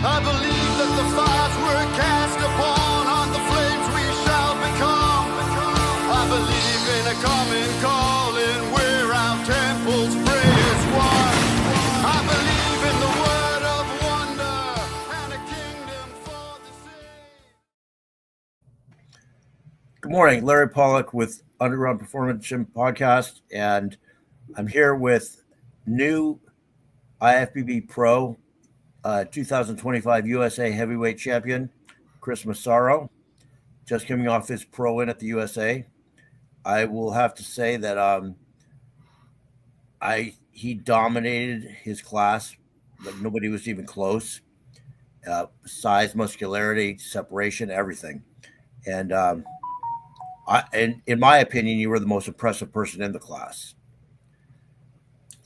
I believe that the fires we're cast upon are the flames we shall become. I believe in a common calling where our temples pray as one. I believe in the word of wonder and a kingdom for the saved. Good morning, Larry Pollock with Underground Performance Gym Podcast, and I'm here with new IFBB Pro 2025 USA Heavyweight Champion Chris Massaro, just coming off his pro win at the USA. I will have to say that he dominated his class, like nobody was even close. Size, muscularity, separation, everything, and in my opinion, you were the most impressive person in the class.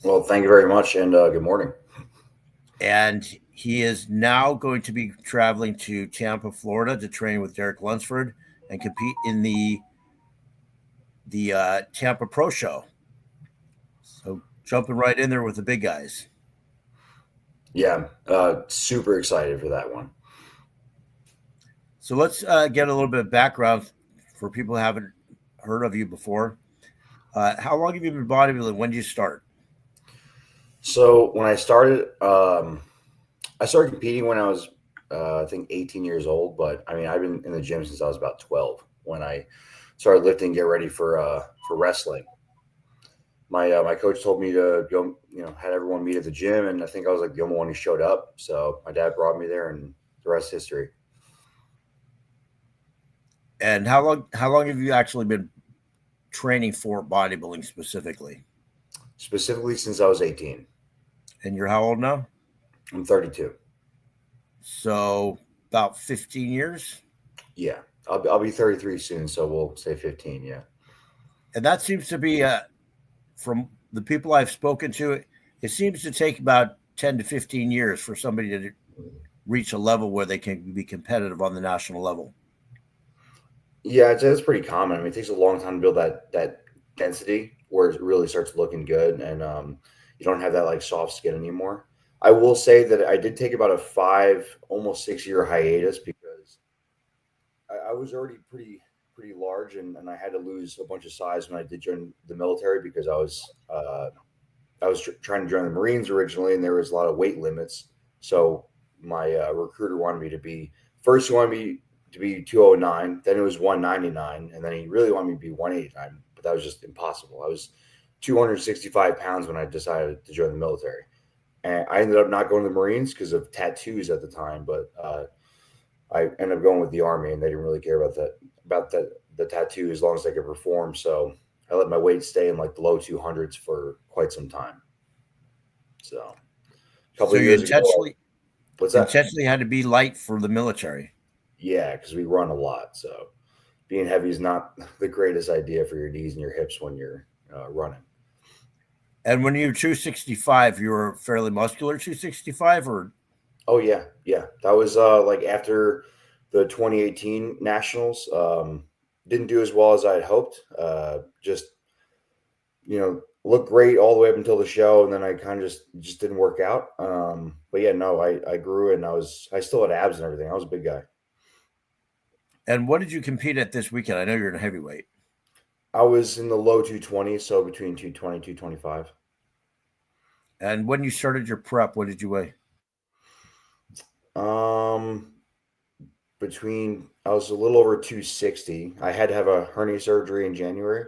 Well, thank you very much, and good morning. And he is now going to be traveling to Tampa, Florida, to train with Derek Lunsford and compete in the Tampa Pro Show. So jumping right in there with the big guys. Yeah, super excited for that one. So let's get a little bit of background for people who haven't heard of you before. How long have you been bodybuilding? When did you start? So when I started competing when I was, I think 18 years old, but I mean, I've been in the gym since I was about 12 when I started lifting, get ready for wrestling. My coach told me to go, had everyone meet at the gym. And I think I was like the only one who showed up. So my dad brought me there and the rest is history. And how long have you actually been training for bodybuilding specifically? Specifically since I was 18. And you're how old now? I'm 32. So about 15 years? Yeah, I'll be 33 soon, so we'll say 15, yeah. And that seems to be, from the people I've spoken to, it seems to take about 10 to 15 years for somebody to reach a level where they can be competitive on the national level. Yeah, it's pretty common. I mean, it takes a long time to build that density where it really starts looking good, and you don't have that like soft skin anymore. I will say that I did take about a 5, almost 6-year hiatus because I was already pretty large, and I had to lose a bunch of size when I did join the military because I was trying to join the Marines originally, and there was a lot of weight limits. So my recruiter wanted me to be first. He wanted me to be 209, then it was 199, and then he really wanted me to be 189. But that was just impossible. I was 265 pounds when I decided to join the military. And I ended up not going to the Marines because of tattoos at the time, but I ended up going with the Army, and they didn't really care about the tattoo as long as I could perform. So I let my weight stay in like the low 200s for quite some time. So a couple of years ago, what's that? Intentionally had to be light for the military. Yeah, because we run a lot. So being heavy is not the greatest idea for your knees and your hips when you're running. And when you were 265, you were fairly muscular 265 or? Oh, yeah. That was like after the 2018 Nationals. Didn't do as well as I had hoped. Just looked great all the way up until the show, and then I kind of just didn't work out. But yeah, no, I grew, and I still had abs and everything. I was a big guy. And what did you compete at this weekend? I know you're in a heavyweight. I was in the low 220s, so between 220, 225. And when you started your prep, what did you weigh? I was a little over 260. I had to have a hernia surgery in January.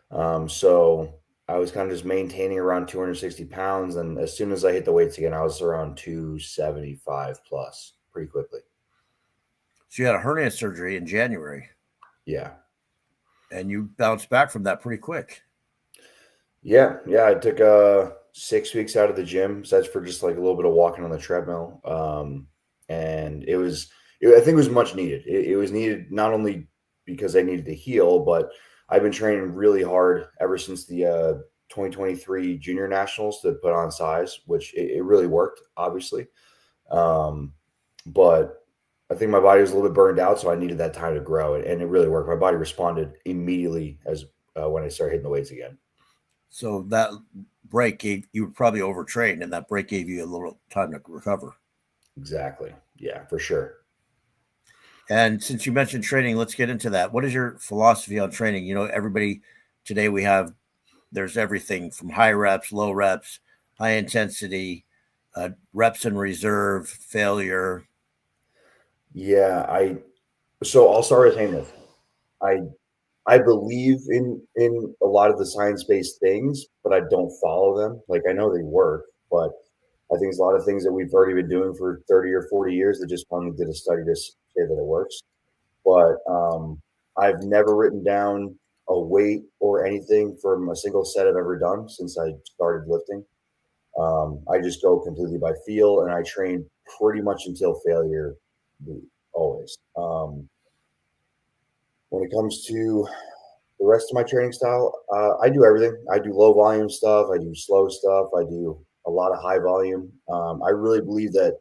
So I was kind of just maintaining around 260 pounds. And as soon as I hit the weights again, I was around 275 plus pretty quickly. So you had a hernia surgery in January. Yeah. And you bounced back from that pretty quick. Yeah. I took 6 weeks out of the gym, besides for just like a little bit of walking on the treadmill. And I think it was much needed. It was needed not only because I needed to heal, but I've been training really hard ever since the 2023 Junior Nationals to put on size, which it really worked, obviously. But I think my body was a little bit burned out, so I needed that time to grow, and it really worked. My body responded immediately as when I started hitting the weights again. So that break you were probably overtrained, and that break gave you a little time to recover. Exactly. Yeah, for sure. And since you mentioned training, let's get into that. What is your philosophy on training? You know, everybody today there's everything from high reps, low reps, high intensity, reps in reserve, failure. Yeah, so I'll start with saying this. I I believe in a lot of the science-based things, but I don't follow them. Like I know they work, but I think there's a lot of things that we've already been doing for 30 or 40 years that just finally did a study to say that it works. But I've never written down a weight or anything from a single set I've ever done since I started lifting. I just go completely by feel, and I train pretty much until failure, always. When it comes to the rest of my training style, I do everything. I do low volume stuff. I do slow stuff. I do a lot of high volume. I really believe that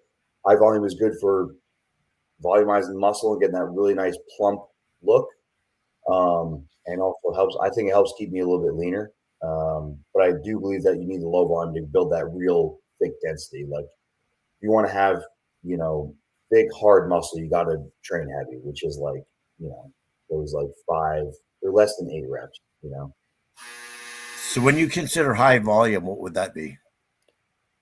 high volume is good for volumizing muscle and getting that really nice plump look. And also helps. I think it helps keep me a little bit leaner. But I do believe that you need the low volume to build that real thick density. Like you want to have, big hard muscle, you got to train heavy, which is like, those like 5 or less than 8 reps. So when you consider high volume, what would that be?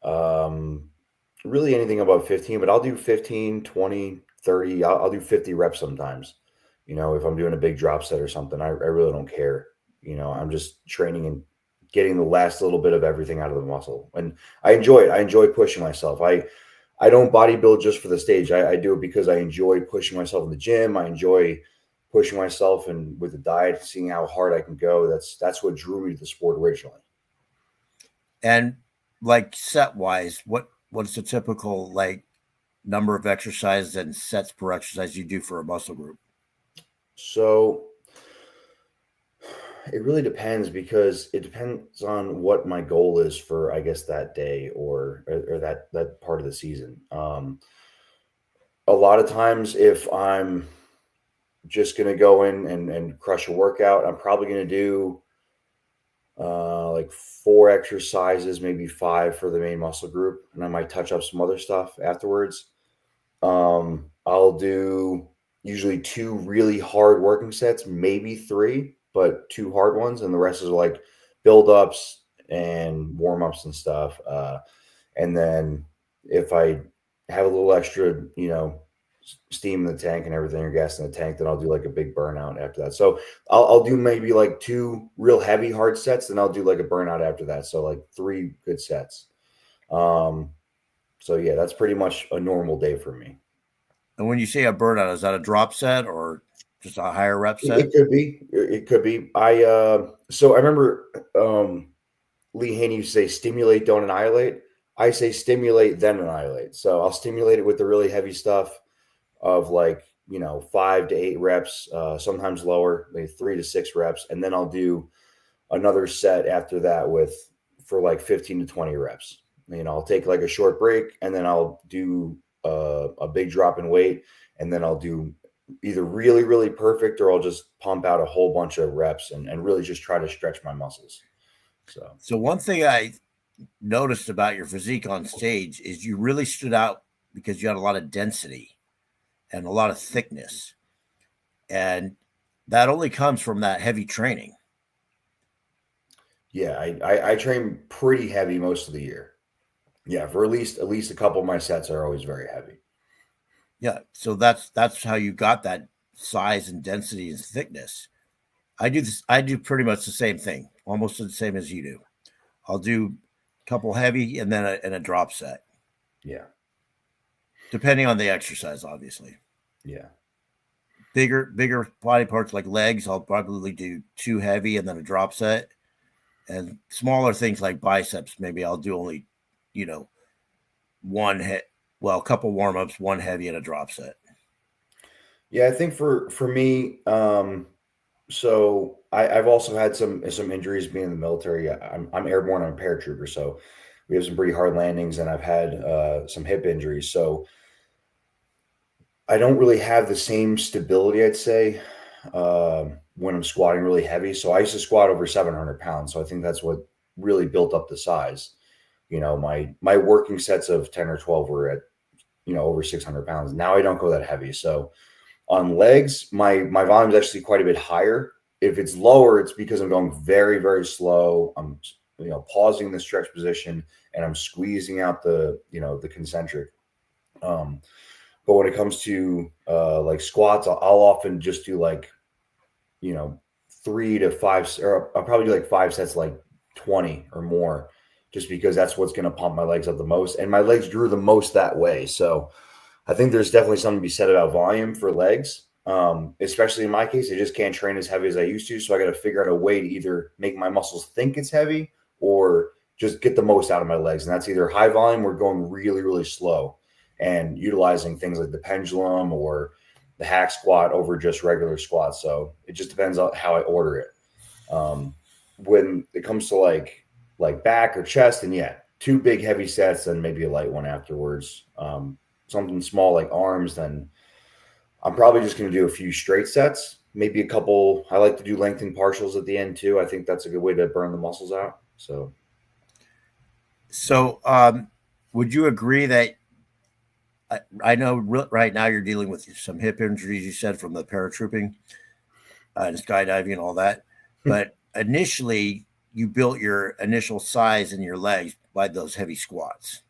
Really anything above 15, but I'll do 15, 20, 30. I'll do 50 reps sometimes. If I'm doing a big drop set or something, I really don't care. I'm just training and getting the last little bit of everything out of the muscle. And I enjoy it. I enjoy pushing myself. I don't bodybuild just for the stage. I do it because I enjoy pushing myself in the gym. I enjoy pushing myself and with the diet, seeing how hard I can go. That's what drew me to the sport originally. And like set wise, what's the typical like number of exercises and sets per exercise you do for a muscle group? So it really depends because it depends on what my goal is for, I guess, that day or that part of the season. A lot of times, if I'm just going to go in and crush a workout, I'm probably going to do like 4 exercises, maybe 5 for the main muscle group, and I might touch up some other stuff afterwards. I'll do usually 2 really hard working sets, maybe 3, but 2 hard ones, and the rest is like build ups and warm ups and stuff. And then if I have a little extra, steam in the tank and everything, or gas in the tank, then I'll do like a big burnout after that. So I'll do maybe like 2 real heavy hard sets, then I'll do like a burnout after that. So like 3 good sets. So yeah, that's pretty much a normal day for me. And when you say a burnout, is that a drop set or just a higher rep set? It could be. It could be. So I remember Lee Haney used to say stimulate, don't annihilate. I say stimulate, then annihilate. So I'll stimulate it with the really heavy stuff of like, 5 to 8 reps, sometimes lower, maybe 3 to 6 reps. And then I'll do another set after that for like 15 to 20 reps. I'll take like a short break and then I'll do a big drop in weight. And then I'll do either really, really perfect, or I'll just pump out a whole bunch of reps and really just try to stretch my muscles. So one thing I noticed about your physique on stage is you really stood out because you had a lot of density and a lot of thickness. And that only comes from that heavy training. Yeah, I train pretty heavy most of the year. Yeah, for at least a couple of my sets are always very heavy. Yeah, so that's how you got that size and density and thickness. I do pretty much the same thing, almost the same as you do. I'll do a couple heavy and then a drop set. Yeah. Depending on the exercise, obviously. Yeah. Bigger body parts like legs, I'll probably do 2 heavy and then a drop set. And smaller things like biceps, maybe I'll do only, 1 hit. Well, a couple warm-ups, 1 heavy and a drop set. Yeah, I think for me, so I've also had some injuries being in the military. I'm airborne. I'm a paratrooper, so we have some pretty hard landings, and I've had some hip injuries. So I don't really have the same stability, I'd say, when I'm squatting really heavy. So I used to squat over 700 pounds. So I think that's what really built up the size. My working sets of 10 or 12 were at over 600 pounds. Now I don't go that heavy. So on legs, my volume is actually quite a bit higher. If it's lower, it's because I'm going very, very slow. I'm, pausing the stretch position and I'm squeezing out the concentric. But when it comes to like squats, I'll often just do like, 3 to 5, or I'll probably do like 5 sets, like 20 or more, just because that's what's going to pump my legs up the most. And my legs grew the most that way. So I think there's definitely something to be said about volume for legs. Especially in my case, I just can't train as heavy as I used to. So I got to figure out a way to either make my muscles think it's heavy or just get the most out of my legs. And that's either high volume or going really, really slow and utilizing things like the pendulum or the hack squat over just regular squats. So it just depends on how I order it. When it comes to like back or chest, and yeah, 2 big heavy sets, then maybe a light one afterwards. Something small like arms, then I'm probably just going to do a few straight sets, maybe a couple. I like to do lengthened partials at the end too. I think that's a good way to burn the muscles out. So would you agree that I know right now you're dealing with some hip injuries, you said, from the paratrooping and skydiving and all that, but initially you built your initial size in your legs by those heavy squats?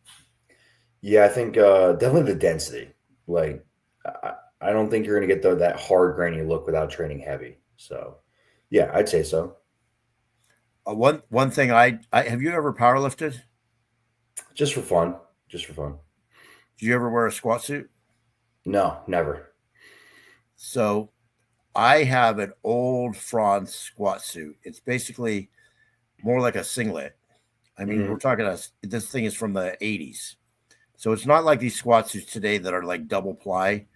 Yeah, I think definitely the density. Like, I don't think you're going to get that hard, grainy look without training heavy. So, yeah, I'd say so. One thing I have you ever powerlifted? Just for fun. Just for fun. Did you ever wear a squat suit? No, never. So I have an old France squat suit. It's basically more like a singlet. I mean, we're talking this thing is from the 80s. So it's not like these squat suits today that are like double ply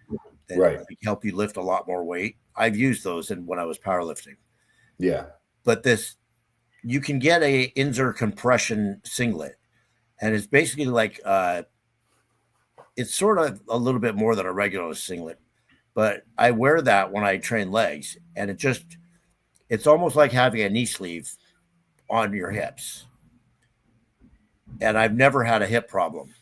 that Right. help you lift a lot more weight. I've used those when I was powerlifting. Yeah. But you can get a Inzer compression singlet, and it's basically like it's sort of a little bit more than a regular singlet, but I wear that when I train legs, and it's almost like having a knee sleeve on your hips. And I've never had a hip problem,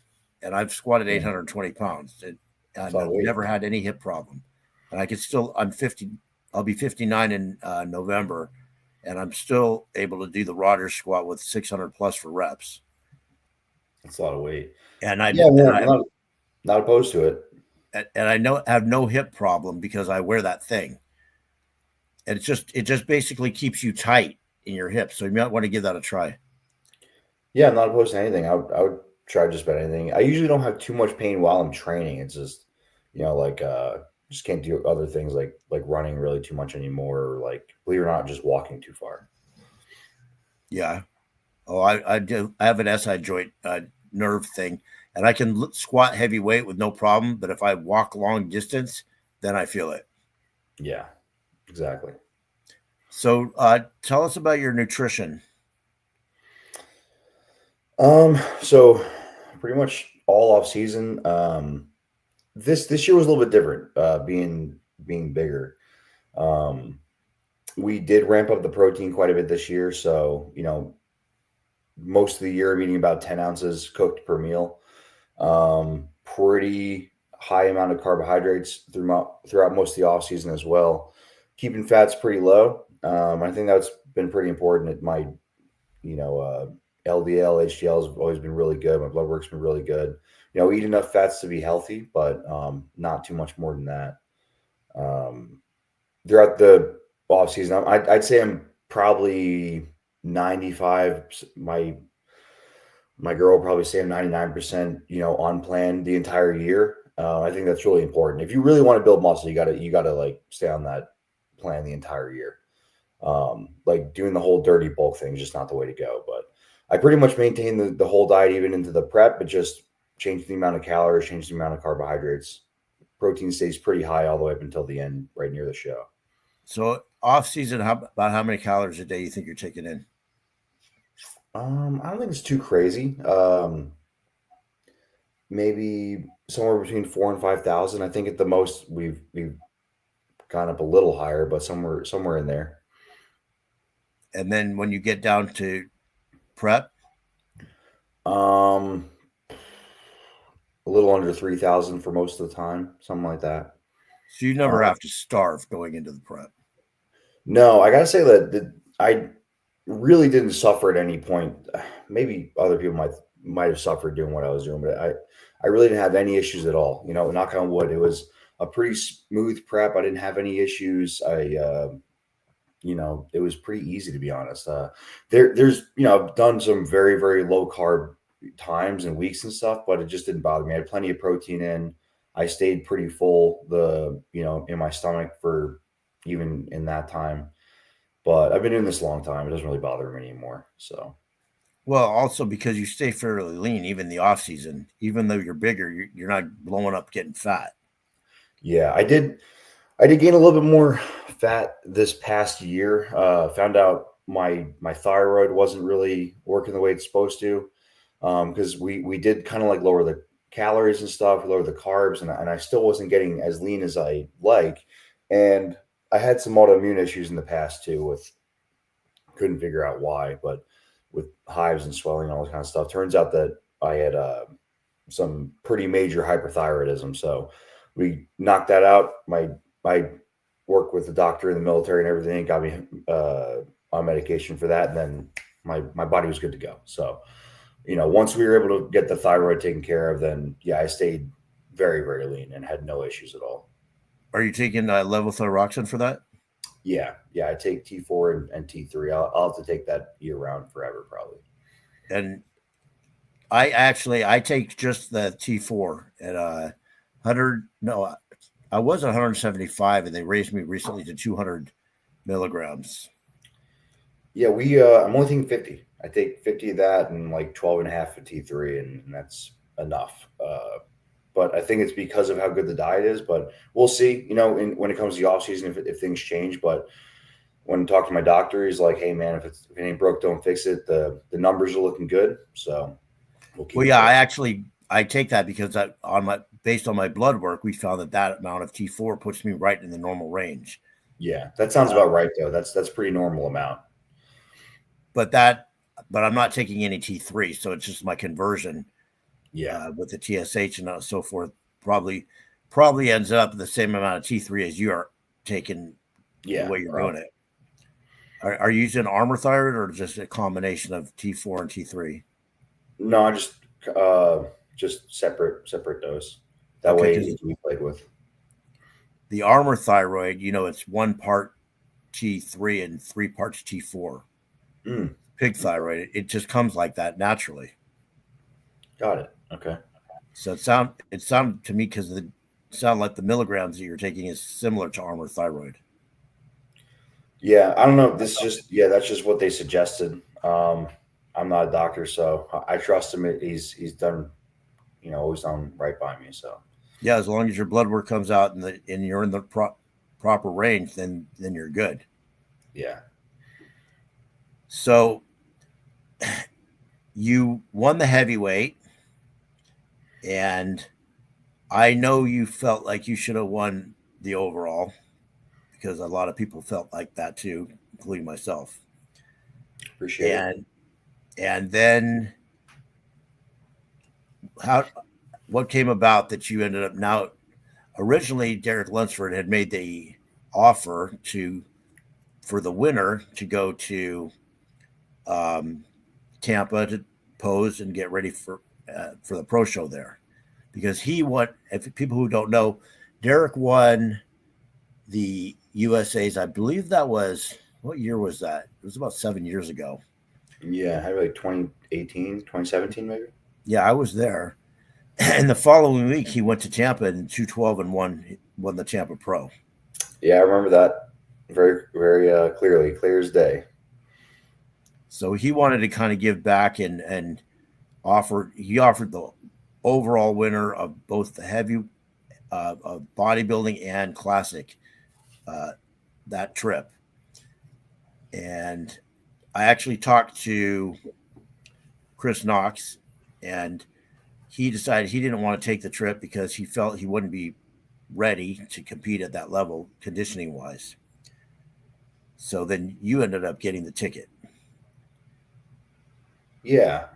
and I've squatted 820 pounds, and I've never had any hip problem. And I'm 50, I'll be 59 in November, and I'm still able to do the Rogers squat with 600 plus for reps. That's a lot of weight. And I'm not opposed to it. And I have no hip problem because I wear that thing. And it just basically keeps you tight in your hips. So you might want to give that a try. Yeah, I'm not opposed to anything. I would try just about anything. I usually don't have too much pain while I'm training. It's just, just can't do other things like running really too much anymore, or like, believe it or not, just walking too far. Yeah. Oh, I have an SI joint nerve thing, and I can squat heavy weight with no problem. But if I walk long distance, then I feel it. Yeah, exactly. So tell us about your nutrition. So pretty much all off season. This year was a little bit different, being bigger. We did ramp up the protein quite a bit this year. So, most of the year I'm eating about 10 ounces cooked per meal. Pretty high amount of carbohydrates throughout most of the off season as well. Keeping fats pretty low. I think that's been pretty important. At my, LDL, HDL has always been really good. My blood work's been really good. Eat enough fats to be healthy, but not too much more than that. Throughout the off season, I'd say I'm probably 95. My girl will probably say I'm 99%, on plan the entire year. I think that's really important. If you really want to build muscle, you gotta like stay on that plan the entire year. Like doing the whole dirty bulk thing is just not the way to go. But I pretty much maintain the whole diet even into the prep, but just change the amount of calories, change the amount of carbohydrates. Protein stays pretty high all the way up until the end, right near the show. So off season, about how many calories a day you think you're taking in? I don't think it's too crazy. Maybe somewhere between 4,000 and 5,000. I think at the most we've gone up a little higher, but somewhere in there. And then when you get down to prep, a little under 3,000 for most of the time, something like that. So you never have to starve going into the prep. No, I gotta say that I really didn't suffer at any point. Maybe other people might have suffered doing what I was doing, but I really didn't have any issues at all. You know, knock on wood, it was a pretty smooth prep. I didn't have any issues. You know, it was pretty easy, to be honest. There's, you know, I've done some very, very low carb times and weeks and stuff, but it just didn't bother me. I had plenty of protein in. I stayed pretty full, you know, in my stomach for even in that time. But I've been doing this a long time. It doesn't really bother me anymore. So, Well, also because you stay fairly lean, even the off season, even though you're bigger, you're not blowing up getting fat. yeah, I did gain a little bit more fat this past year. Found out my thyroid wasn't really working the way it's supposed to, because we did kind of like lower the calories and stuff, lower the carbs, and I still wasn't getting as lean as I like. And I had some autoimmune issues in the past too, with couldn't figure out why, but with hives and swelling and all that kind of stuff. Turns out that I had some pretty major hyperthyroidism. So we knocked that out. I worked with the doctor in the military and everything, got me on medication for that, and then my body was good to go. So, you know, once we were able to get the thyroid taken care of, then yeah, I stayed very, very lean and had no issues at all. Are you taking levothyroxine for that? Yeah, I take T4 and T3. I'll have to take that year round forever, probably. And I take just the T4 at 100. No, I was 175, and they raised me recently to 200 milligrams. Yeah, I'm only taking 50. I take 50 of that and like 12 and a half of T3, and that's enough. But I think it's because of how good the diet is. But we'll see, you know, when it comes to the off season, if things change. But when I talk to my doctor, he's like, "Hey, man, if it ain't broke, don't fix it." The numbers are looking good, so we'll keep. Well, yeah, I take that because based on my blood work, we found that amount of T4 puts me right in the normal range. Yeah, that sounds about right, though. That's pretty normal amount. But I'm not taking any T3, so it's just my conversion. Yeah, with the TSH and so forth, probably ends up the same amount of T3 as you are taking. Yeah, the way you're doing it. Are you using Armor Thyroid or just a combination of T4 and T3? No, I just separate dose. That way it can be played with. The Armor Thyroid, you know, it's 1 part T3 and 3 parts T4. Pig thyroid, it just comes like that naturally. Got it. Okay. So it sounded to me, because it sound like the milligrams that you're taking is similar to Armor Thyroid. Yeah, I don't know. That's just what they suggested. I'm not a doctor, so I trust him. He's done, you know, always done right by me. So yeah, as long as your blood work comes out and you're in the proper range, then you're good. Yeah. So you won the heavyweight, and I know you felt like you should have won the overall, because a lot of people felt like that too, including myself. Appreciate it. And then what came about that you ended up now? Originally, Derek Lunsford had made the offer for the winner to go to Tampa to pose and get ready for the pro show there, because he won. If people who don't know, Derek won the USA's. I believe that was, what year was that? It was about 7 years ago. Yeah, I like 2018, 2017 maybe. Yeah, I was there. And the following week, he went to Tampa in 212 and won the Tampa Pro. Yeah, I remember that very, very clearly, clear as day. So he wanted to kind of give back and offered the overall winner of both the heavy of bodybuilding and classic that trip. And I actually talked to Chris Knox, and he decided he didn't want to take the trip because he felt he wouldn't be ready to compete at that level conditioning wise. So then you ended up getting the ticket. Yeah.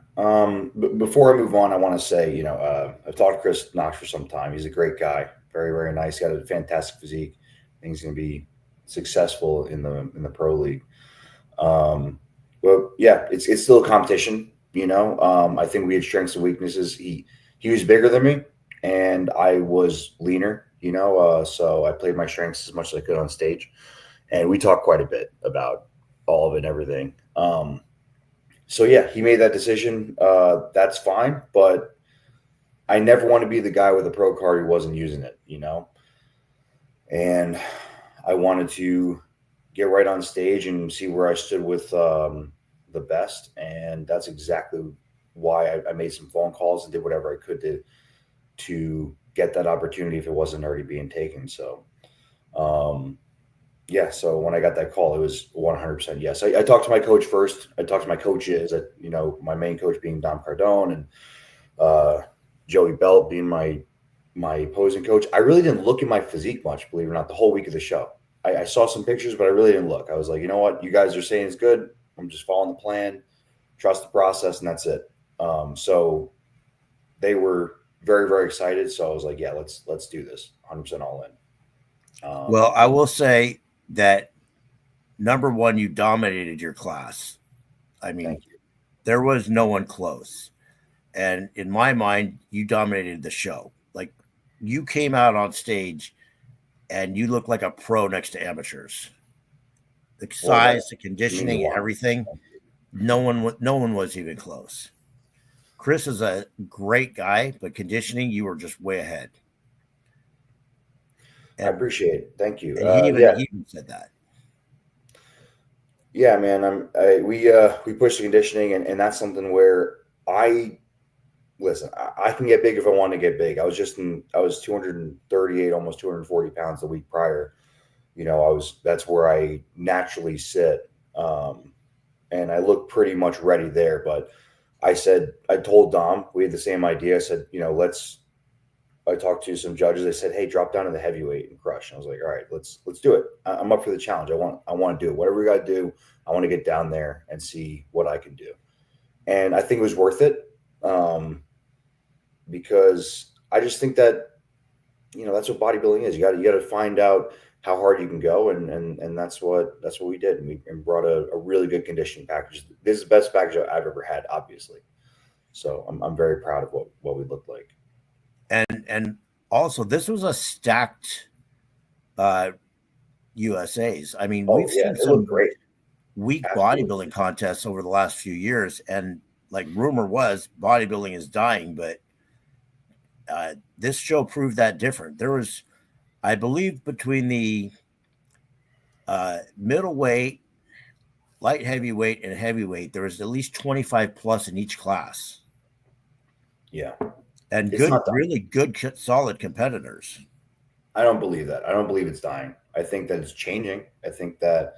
Before I move on, I want to say, I've talked to Chris Knox for some time. He's a great guy, very, very nice. Got a fantastic physique. I think he's going to be successful in the pro league. But yeah, it's still a competition. I think we had strengths and weaknesses. He was bigger than me, and I was leaner. So I played my strengths as much as I could on stage, and we talked quite a bit about all of it and everything. So yeah, he made that decision. That's fine, but I never want to be the guy with a pro card who wasn't using it, And I wanted to get right on stage and see where I stood with the best, and that's exactly why I made some phone calls and did whatever I could to get that opportunity if it wasn't already being taken. So, yeah. So when I got that call, it was 100% yes. I talked to my coach first. I talked to my coaches, my main coach being Dom Cardone and Joey Belt being my opposing coach. I really didn't look at my physique much, believe it or not, the whole week of the show. I saw some pictures, but I really didn't look. I was like, you know what? You guys are saying it's good. I'm just following the plan, trust the process, and that's it. So they were very, very excited. So I was like, yeah, let's do this 100% all in. Well, I will say that number one, you dominated your class. I mean, there was no one close. And in my mind, you dominated the show. Like, you came out on stage and you looked like a pro next to amateurs. The size, the conditioning, everything. No one was even close. Chris is a great guy, but conditioning, you were just way ahead. And I appreciate it. Thank you. He even said that. Yeah, man. We push the conditioning, and that's something where I can get big if I want to get big. I was 238, almost 240 pounds the week prior. That's where I naturally sit. And I look pretty much ready there. But I told Dom, we had the same idea. I said, I talked to some judges. They said, hey, drop down to the heavyweight and crush. And I was like, all right, let's do it. I'm up for the challenge. I want to do it. Whatever we got to do, I want to get down there and see what I can do. And I think it was worth it. Because I just think that, that's what bodybuilding is. You got to find out how hard you can go. And that's what we did. And we brought a really good conditioning package. This is the best package I've ever had, obviously. So I'm very proud of what we looked like. And also, this was a stacked USAs. I mean, we've seen some great weak bodybuilding contests over the last few years, and like rumor was, bodybuilding is dying, but this show proved that different. There was, I believe, between the middleweight, light heavyweight, and heavyweight, there was at least 25 plus in each class. Yeah. And really good, solid competitors. I don't believe that. I don't believe it's dying. I think that it's changing. I think that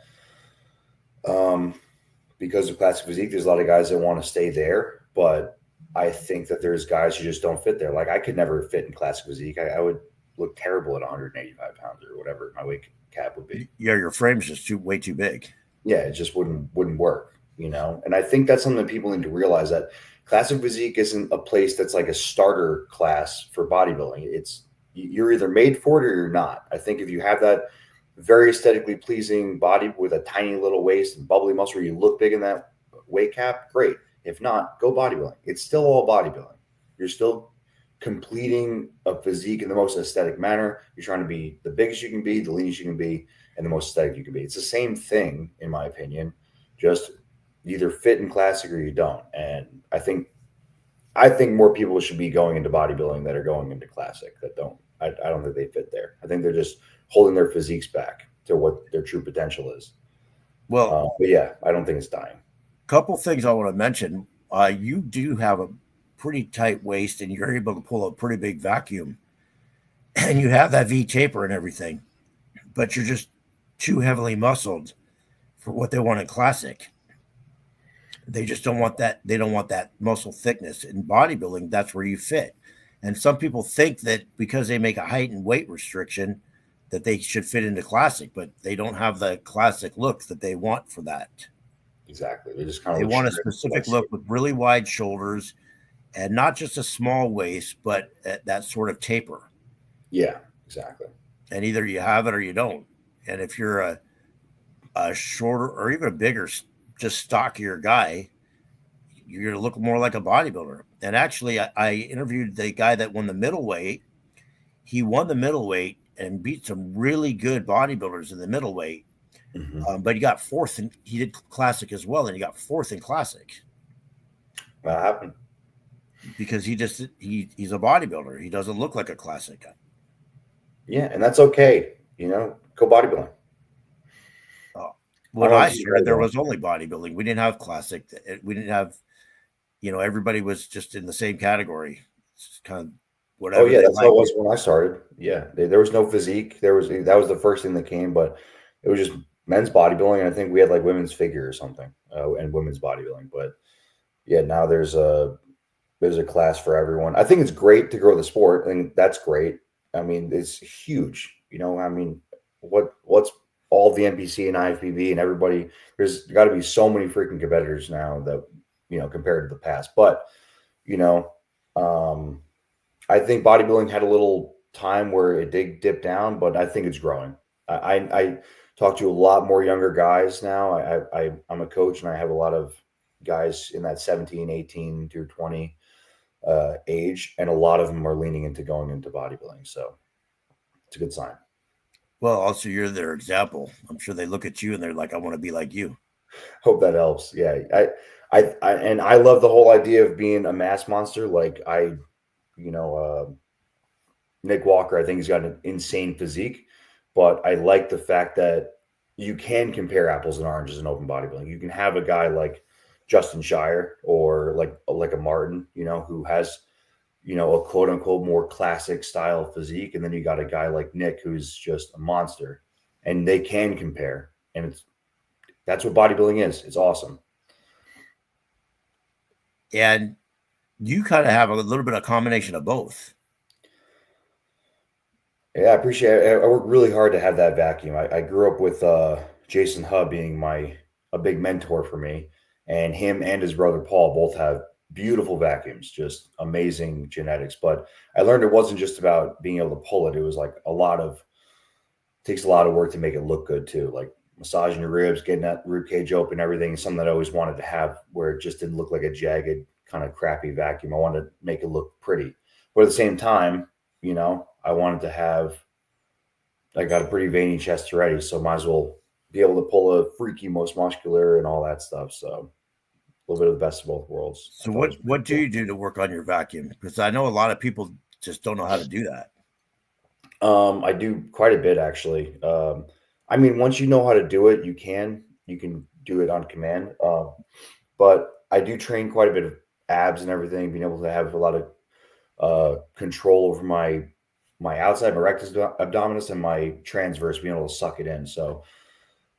because of classic physique, there's a lot of guys that want to stay there. But I think that there's guys who just don't fit there. Like, I could never fit in classic physique. I would look terrible at 185 pounds or whatever my weight cap would be. Yeah, your frame's just way too big. Yeah, it just wouldn't work, And I think that's something that people need to realize, that classic physique isn't a place that's like a starter class for bodybuilding. You're either made for it or you're not. I think if you have that very aesthetically pleasing body with a tiny little waist and bubbly muscle where you look big in that weight cap, great. If not, go bodybuilding. It's still all bodybuilding. You're still completing a physique in the most aesthetic manner. You're trying to be the biggest you can be, the leanest you can be, and the most aesthetic you can be. It's the same thing, in my opinion. Just you either fit in classic or you don't. And I think more people should be going into bodybuilding that are going into classic that don't. I don't think they fit there. I think they're just holding their physiques back to what their true potential is. Well, but yeah, I don't think it's dying. Couple things I want to mention. You do have a pretty tight waist, and you're able to pull a pretty big vacuum, and you have that V taper and everything, but you're just too heavily muscled for what they want in classic. They just don't want that. They don't want that muscle thickness in bodybuilding. That's where you fit. And some people think that because they make a height and weight restriction that they should fit into classic, but they don't have the classic look that they want for that. Exactly. They just kind They of want a specific look with really wide shoulders and not just a small waist, but that sort of taper. Yeah, exactly. And either you have it or you don't. And if you're a shorter or even a bigger, just stockier guy, you're going to look more like a bodybuilder. And actually, I interviewed the guy that won the middleweight. He won the middleweight and beat some really good bodybuilders in the middleweight. But he got fourth, and he did classic as well, and he got fourth in classic. What happened? Because he's a bodybuilder. He doesn't look like a classic guy. Yeah, and that's okay. Go bodybuilding. When I started, there was only bodybuilding. We didn't have classic. We didn't have, everybody was just in the same category. It's kind of whatever. Oh yeah, that's how it was when I started. Yeah, there was no physique. That was the first thing that came, but it was just men's bodybuilding. And I think we had like women's figure or something, and women's bodybuilding. But yeah, now there's a class for everyone. I think it's great to grow the sport, and that's great. I mean, it's huge. What's all the NPC and IFBB and everybody, there's got to be so many freaking competitors now that, compared to the past. But, I think bodybuilding had a little time where it did dip down, but I think it's growing. I talk to a lot more younger guys now. I'm a coach, and I have a lot of guys in that 17, 18 through 20 age, and a lot of them are leaning into going into bodybuilding. So it's a good sign. Well, also you're their example. I'm sure they look at you and they're like, I want to be like you. Hope that helps. Yeah. I love the whole idea of being a mass monster. Like Nick Walker, I think he's got an insane physique, but I like the fact that you can compare apples and oranges in open bodybuilding. You can have a guy like Justin Shire or like a Martin, who has, a quote unquote more classic style physique. And then you got a guy like Nick, who's just a monster, and they can compare. And that's what bodybuilding is. It's awesome. And you kind of have a little bit of combination of both. Yeah, I appreciate it. I worked really hard to have that vacuum. I grew up with Jason Hubb being a big mentor for me, and him and his brother Paul both have beautiful vacuums, just amazing genetics. But I learned it wasn't just about being able to pull it. It was like takes a lot of work to make it look good too. Like massaging your ribs, getting that rib cage open, everything. Something that I always wanted to have, where it just didn't look like a jagged kind of crappy vacuum. I wanted to make it look pretty, but at the same time, I wanted to have, I got a pretty veiny chest already, so might as well be able to pull a freaky, most muscular and all that stuff. So a little bit of the best of both worlds. So what do you do to work on your vacuum? Because I know a lot of people just don't know how to do that. I do quite a bit, actually. I mean, once you know how to do it, you can do it on command. But I do train quite a bit of abs and everything, being able to have a lot of control over my outside, my rectus abdominis, and my transverse, being able to suck it in. So,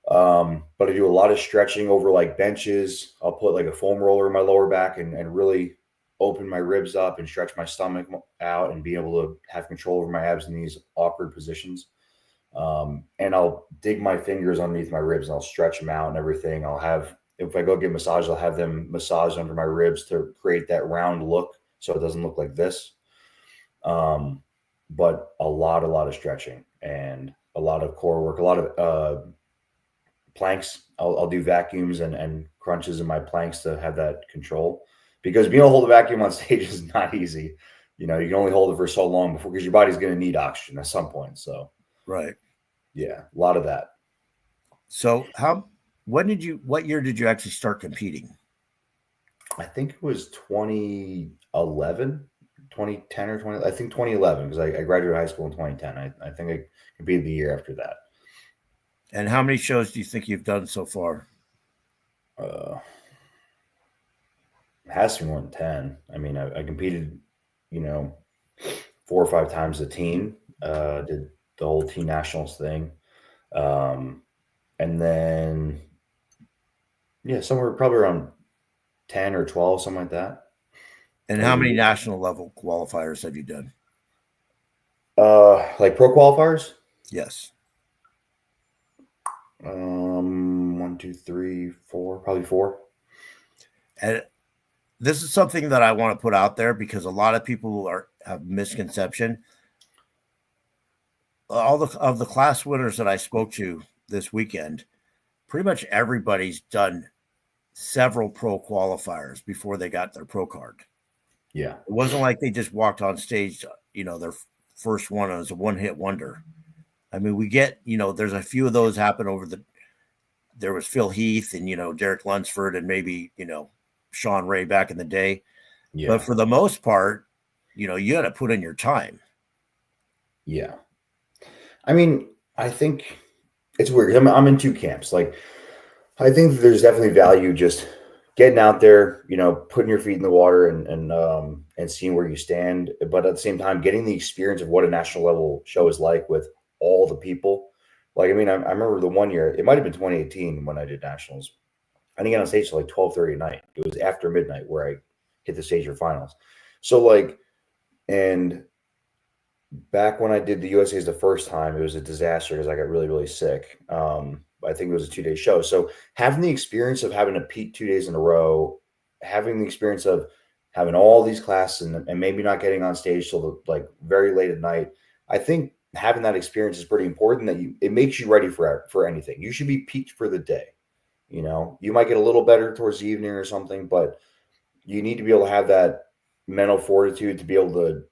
but I do a lot of stretching over like benches. I'll put like a foam roller in my lower back and really open my ribs up and stretch my stomach out and be able to have control over my abs in these awkward positions. And I'll dig my fingers underneath my ribs and I'll stretch them out and everything. If I go get massage, I'll have them massaged under my ribs to create that round look, so it doesn't look like this. But a lot of stretching and a lot of core work, a lot of planks. I'll do vacuums and crunches in my planks to have that control, because being able to hold a vacuum on stage is not easy. You can only hold it for so long because your body's going to need oxygen at some point. So, right. Yeah, a lot of that. So what year did you actually start competing? I think it was 2011, 2010 or 20, I think 2011, because I graduated high school in 2010. I think I competed the year after that. And how many shows do you think you've done so far? It has to be more than 10. I mean, I competed, 4 or 5 times a team, did the whole team nationals thing. And then, somewhere probably around 10 or 12, something like that. And how many national level qualifiers have you done? Like pro qualifiers? Yes. 1, two, three, four, probably four. And this is something that I want to put out there because a lot of people have misconception. All of the class winners that I spoke to this weekend, pretty much everybody's done several pro qualifiers before they got their pro card. Yeah. It wasn't like they just walked on stage, their first one as a one-hit wonder. I mean, we get, there's a few of those happen there was Phil Heath and, Derek Lunsford and maybe, Sean Ray back in the day. Yeah. But for the most part, you had to put in your time. Yeah. I mean, I think it's weird. I'm in two camps. Like, I think there's definitely value just getting out there, putting your feet in the water and seeing where you stand. But at the same time, getting the experience of what a national level show is like with all the people. Like, I mean, I remember the one year, it might have been 2018 when I did nationals. I didn't get on stage till like 12:30 at night. It was after midnight where I hit the stage for finals. So and back when I did the USA's the first time, it was a disaster because I got really, really sick. I think it was a 2-day show. So having the experience of having a peak 2 days in a row, having the experience of having all these classes and maybe not getting on stage till very late at night, I think having that experience is pretty important. It makes you ready for anything. You should be peaked for the day. You might get a little better towards the evening or something, but you need to be able to have that mental fortitude to be able to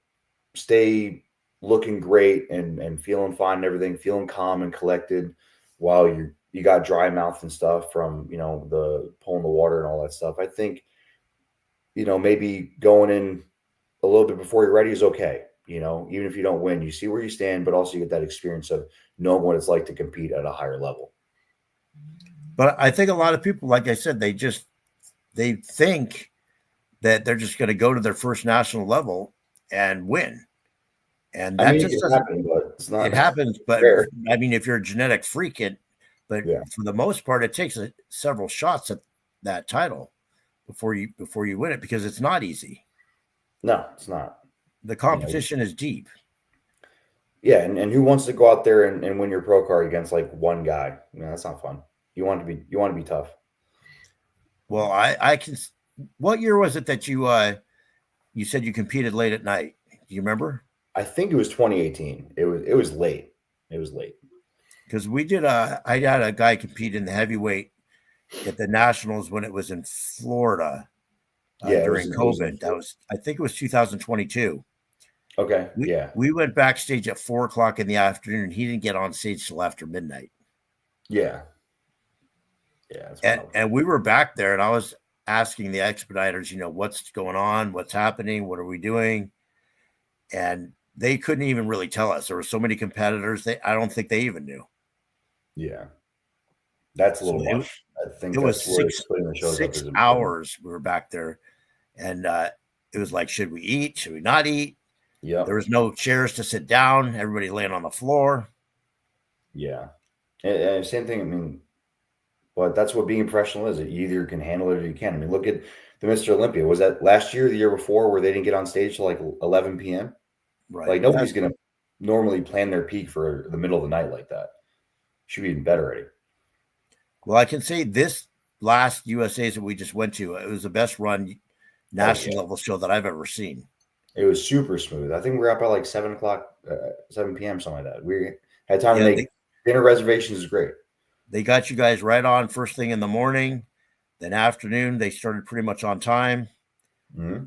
stay looking great and feeling fine and everything, feeling calm and collected while you got dry mouth and stuff from, the pulling the water and all that stuff. I think, maybe going in a little bit before you're ready is okay. Even if you don't win, you see where you stand, but also you get that experience of knowing what it's like to compete at a higher level. But I think a lot of people, like I said, they think that they're just going to go to their first national level and win. And that just doesn't happen, but it's not. It happens, but fair. I mean, if you're a genetic freak, for the most part, it takes several shots at that title before you win it because it's not easy. No, it's not. The competition is deep. Yeah, and who wants to go out there and win your pro card against one guy? That's not fun. You want to be tough. Well, I can. What year was it that you said you competed late at night? Do you remember? I think it was 2018. It was late. It was late. Because I had a guy compete in the heavyweight at the nationals when it was in Florida during COVID. I think it was 2022. Okay. We went backstage at 4:00 in the afternoon. He didn't get on stage till after midnight. Yeah. Yeah. And we were back there and I was asking the expediters, what's going on? What's happening? What are we doing? And they couldn't even really tell us. There were so many competitors. I don't think they even knew. Yeah. That's a little much. I think it was 6 hours we were back there. And it was like, should we eat? Should we not eat? Yeah. There was no chairs to sit down. Everybody laying on the floor. Yeah. And same thing. I mean, but that's what being professional is. You either can handle it or you can't. I mean, look at the Mr. Olympia. Was that last year or the year before where they didn't get on stage till 11 p.m.? Right. Nobody's going to normally plan their peak for the middle of the night like that. Should be even better already. Well, I can say this last USA's that we just went to, it was the best run national level show that I've ever seen. It was super smooth. I think we were up by 7 p.m., something like that. We had time to make dinner reservations. Is great. They got you guys right on first thing in the morning. Then afternoon, they started pretty much on time. Mm-hmm.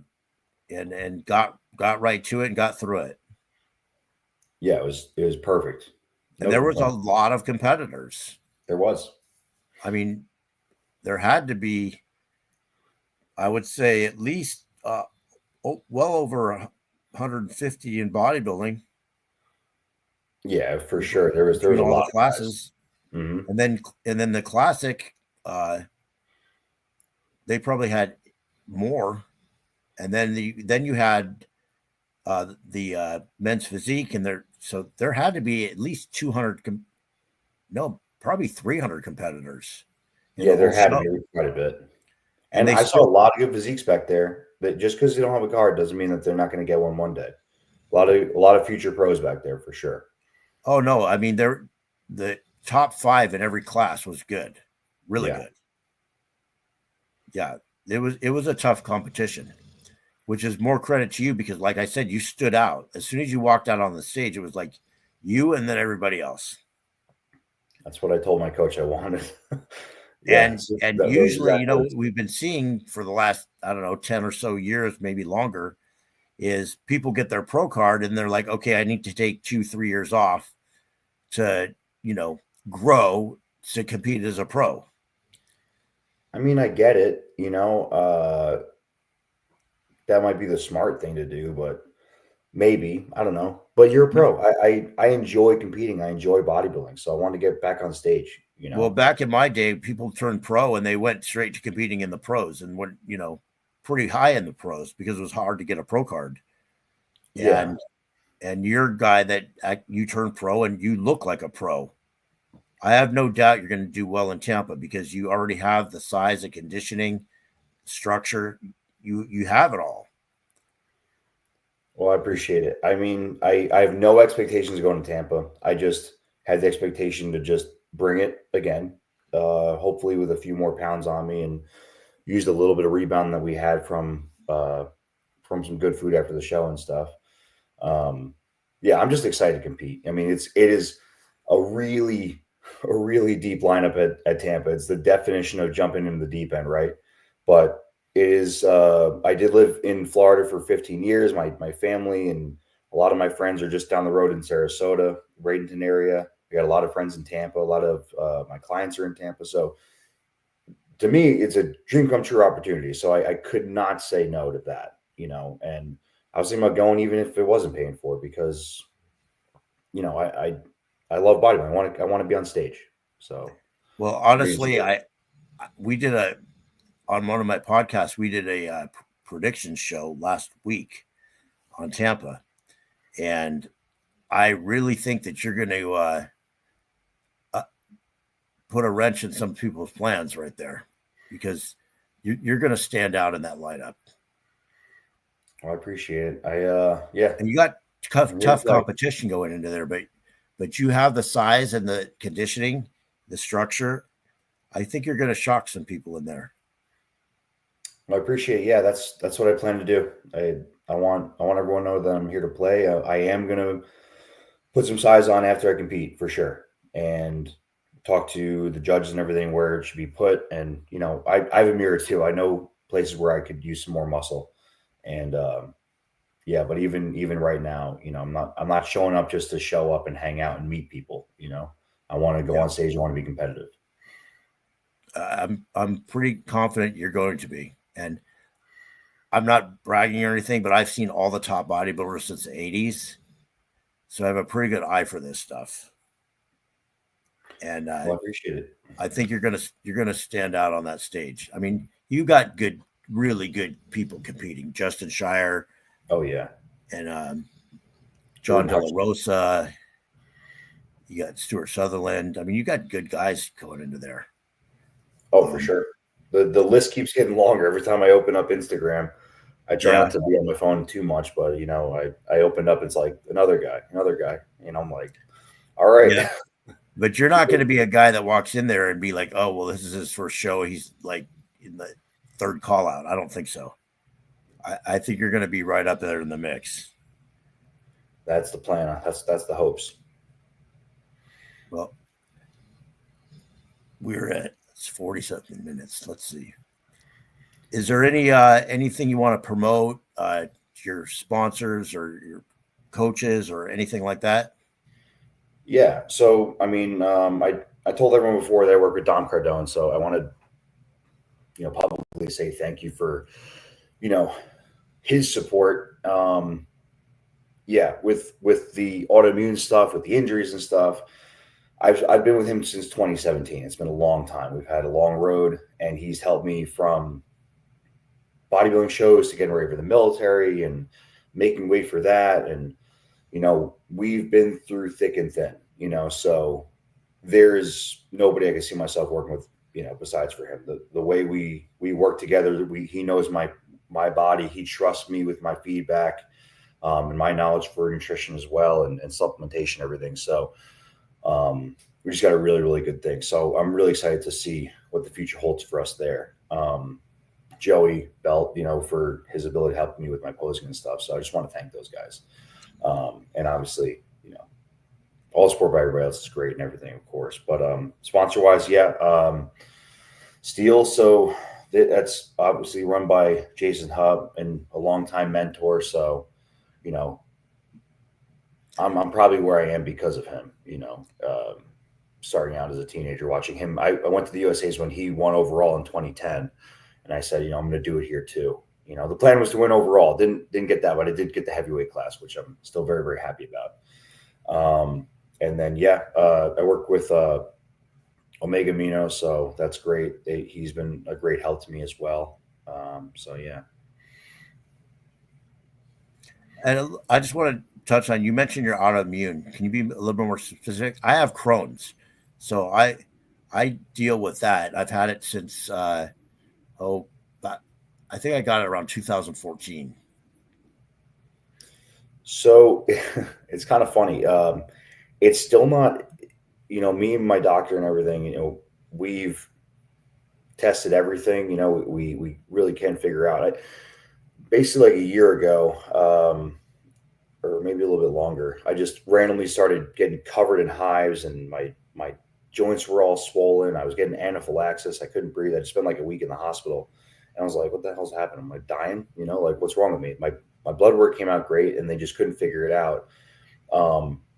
And got right to it and got through it. Yeah, it was perfect. And there was a lot of competitors. There was. I mean, there had to be, I would say, at least well over 150 in bodybuilding. Yeah, for sure. There was a lot of classes. Mm-hmm. And then the classic, they probably had more. And then you had the men's physique, and there had to be at least 200, probably 300 competitors. Yeah, there had to be quite a bit. And I saw a lot of good physiques back there. That just because they don't have a card doesn't mean that they're not going to get one day. A lot of future pros back there for sure. Oh no, I mean the top 5 in every class was good. really Yeah. good. Yeah, it was a tough competition, which is more credit to you because, like I said, you stood out. As soon as you walked out on the stage, it was like you and then everybody else. That's what I told my coach I wanted. And that was usually, you exactly know, what what we've been seeing for the last, I don't know, 10 or so years, maybe longer, is people get their pro card and they're like, okay, I need to take 2-3 years off to, you know, grow to compete as a pro. I mean, I get it, that might be the smart thing to do, but maybe, I don't know. But you're a pro. I enjoy competing. I enjoy bodybuilding. So I want to get back on stage, Well, back in my day, people turned pro and they went straight to competing in the pros and went, you know, pretty high in the pros because it was hard to get a pro card. Yeah. And you're a guy that you turn pro and you look like a pro. I have no doubt you're going to do well in Tampa because you already have the size and conditioning, structure. You have it all. Well, I appreciate it. I mean, I have no expectations going to Tampa. I just had the expectation to just bring it again, hopefully with a few more pounds on me, and used a little bit of rebound that we had from some good food after the show and stuff. Yeah, I'm just excited to compete. I mean, it is a really deep lineup at Tampa. It's the definition of jumping into the deep end, right? But it is. I did live in Florida for 15 years. My family and a lot of my friends are just down the road in Sarasota, Bradenton area. I got a lot of friends in Tampa. A lot of my clients are in Tampa. So to me, it's a dream come true opportunity. So I could not say no to that, and I was thinking about going even if it wasn't paying for it because, I love bodybuilding. I want to be on stage. So, Well, honestly, we did on one of my podcasts, we did a prediction show last week on Tampa. And I really think that you're going to put a wrench in some people's plans right there because you're going to stand out in that lineup. I appreciate it. Yeah. And you got tough competition going into there, but you have the size and the conditioning, the structure. I think you're going to shock some people in there. I appreciate it. Yeah, that's what I plan to do. I want everyone to know that I'm here to play. I am going to put some size on after I compete for sure, and talk to the judges and everything where it should be put. And I have a mirror too. I know places where I could use some more muscle, and yeah. But even right now, I'm not showing up just to show up and hang out and meet people. I want to go on stage. I want to be competitive. I'm pretty confident you're going to be. And I'm not bragging or anything, but I've seen all the top bodybuilders since the 80s. So I have a pretty good eye for this stuff. And I appreciate it. I think you're gonna stand out on that stage. I mean, you got really good people competing. Justin Shire. Oh yeah. And John De La Rosa. You got Stuart Sutherland. I mean, you got good guys going into there. Oh, for sure. The list keeps getting longer every time I open up Instagram. I try not to be on my phone too much, but I opened up, it's like another guy. I'm like, all right. Yeah. But you're not going to be a guy that walks in there and be like, oh, well, this is his first show. He's like in the third call out. I don't think so. I think you're going to be right up there in the mix. That's the plan. That's the hopes. Well, we're at 40-something minutes. Let's see. Is there anything you want to promote, your sponsors or your coaches or anything like that? Yeah. So, I mean, I told everyone before that I work with Dom Cardone, so I want to, publicly say thank you for, his support. Yeah, with the autoimmune stuff, with the injuries and stuff. I've been with him since 2017. It's been a long time. We've had a long road, and he's helped me from bodybuilding shows to getting ready for the military and making weight for that. And, we've been through thick and thin, so there's nobody I can see myself working with, besides for him. The way we work together, he knows my body. He trusts me with my feedback and my knowledge for nutrition as well and supplementation, everything. So We just got a really, really good thing. So I'm really excited to see what the future holds for us there. Joey Belt, for his ability to help me with my posing and stuff. So I just want to thank those guys. And obviously, all the support by everybody else is great and everything, of course. But sponsor wise, Steel. So that's obviously run by Jason Hub and a longtime mentor. So, I'm probably where I am because of him, starting out as a teenager, watching him. I went to the USA's when he won overall in 2010. And I said, I'm going to do it here too. The plan was to win overall. Didn't get that, but I did get the heavyweight class, which I'm still very, very happy about. And then, I work with Omega Mino, so that's great. He's been a great help to me as well. And I just want to touch on, you mentioned your autoimmune. Can you be a little bit more specific? I have Crohn's, so I deal with that. I've had it since I think I got it around 2014. So it's kind of funny. It's still not, me and my doctor and everything, we've tested everything, we really can't figure out. Basically like a year ago, or maybe a little bit longer, I just randomly started getting covered in hives and my joints were all swollen. I was getting anaphylaxis. I couldn't breathe. I just spent like a week in the hospital. And I was like, what the hell's happening? Am I dying? What's wrong with me? My blood work came out great and they just couldn't figure it out.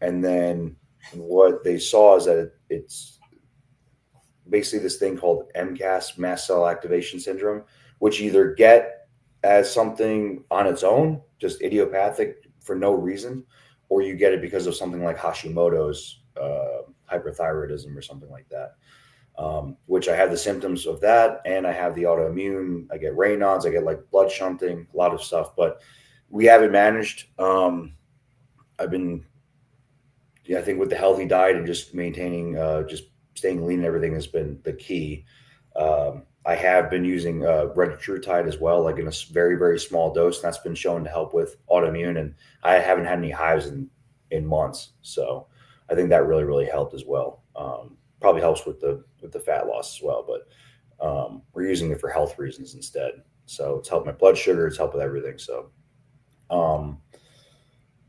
And then what they saw is that it's basically this thing called MCAS, mast cell activation syndrome, which you either get as something on its own, just idiopathic for no reason, or you get it because of something like Hashimoto's hyperthyroidism or something like that. Which I have the symptoms of that, and I have the autoimmune. I get Raynaud's, I get like blood shunting, a lot of stuff, but we haven't managed. I've been, I think with the healthy diet and just maintaining, just staying lean and everything has been the key. I have been using retatrutide as well, like in a very, very small dose, and that's been shown to help with autoimmune. And I haven't had any hives in months, so I think that really, really helped as well. Probably helps with the fat loss as well, but we're using it for health reasons instead. So it's helped my blood sugar, it's helped with everything. So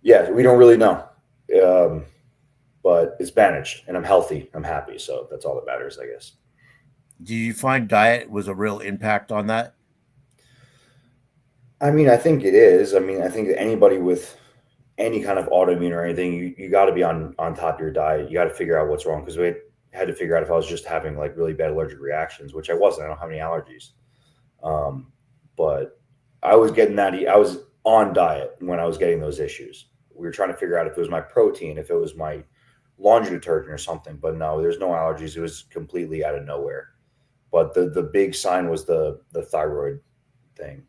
we don't really know, but it's managed and I'm healthy. I'm happy. So that's all that matters, I guess. Do you find diet was a real impact on that? I mean, I think it is. I mean, I think that anybody with any kind of autoimmune or anything, you got to be on top of your diet. You got to figure out what's wrong, because we had to figure out if I was just having like really bad allergic reactions, which I wasn't. I don't have any allergies. But I was getting that. I was on diet when I was getting those issues. We were trying to figure out if it was my protein, if it was my laundry detergent or something. But no, there's no allergies. It was completely out of nowhere. But the big sign was the thyroid thing,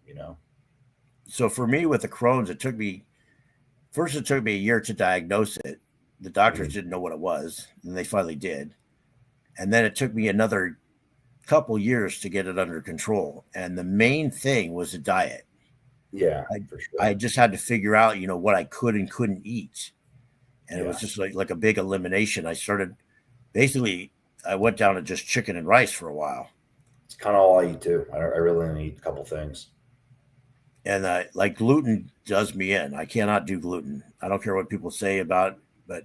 So for me with the Crohn's, it took me a year to diagnose it. The doctors didn't know what it was, and they finally did. And then it took me another couple years to get it under control. And the main thing was the diet. Yeah, for sure. I just had to figure out, what I could and couldn't eat. And it was just like a big elimination. I went down to just chicken and rice for a while. It's kind of all I eat too. I really only eat a couple things. And like gluten does me in. I cannot do gluten. I don't care what people say about, but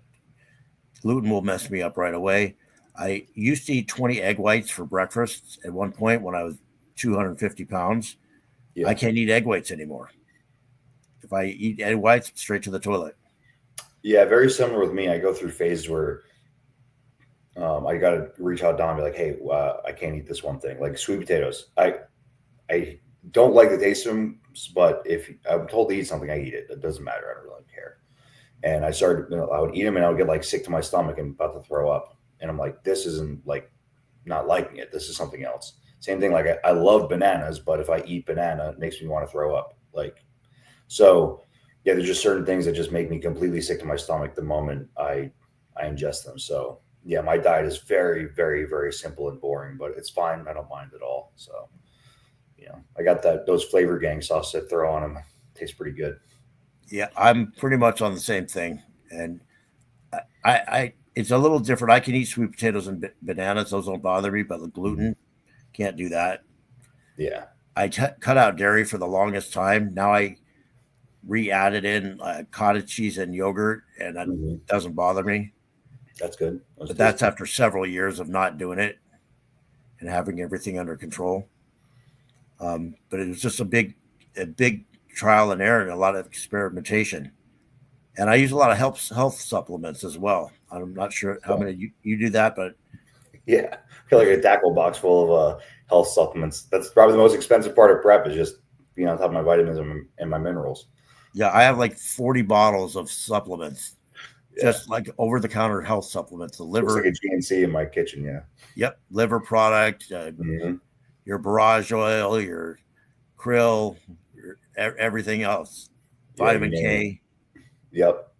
gluten will mess me up right away. I used to eat 20 egg whites for breakfast at one point when I was 250 pounds. Yeah. I can't eat egg whites anymore. If I eat egg whites, straight to the toilet. Yeah, very similar with me. I go through phases where I got to reach out to Don and be like, hey, I can't eat this one thing. Like sweet potatoes. I don't like the taste of them, but if I'm told to eat something, I eat it. It doesn't matter. I don't really care. And I started, I would eat them and I would get like sick to my stomach and about to throw up. And I'm like, this isn't like not liking it. This is something else. Same thing. Like I love bananas, but if I eat banana, it makes me want to throw up. So yeah, there's just certain things that just make me completely sick to my stomach the moment I ingest them. So yeah, my diet is very, very, very simple and boring, but it's fine. I don't mind at all. So, I got those flavor gang sauce that throw on them. Tastes pretty good. Yeah, I'm pretty much on the same thing. And I it's a little different. I can eat sweet potatoes and bananas; those don't bother me. But the gluten, can't do that. Yeah. I cut out dairy for the longest time. Now I re-added in cottage cheese and yogurt, and that doesn't bother me. That's good. But that's after several years of not doing it and having everything under control. But it was just a big trial and error and a lot of experimentation. And I use a lot of health supplements as well. I'm not sure how many you do that, but yeah, I feel like a tackle box full of health supplements. That's probably the most expensive part of prep, is just being on top of my vitamins and my minerals. Yeah, I have like 40 bottles of supplements, just like over-the-counter health supplements. The liver, looks like a GNC in my kitchen. Yeah. Yep, liver product, your barrage oil, your krill, everything else, vitamin K. Yep,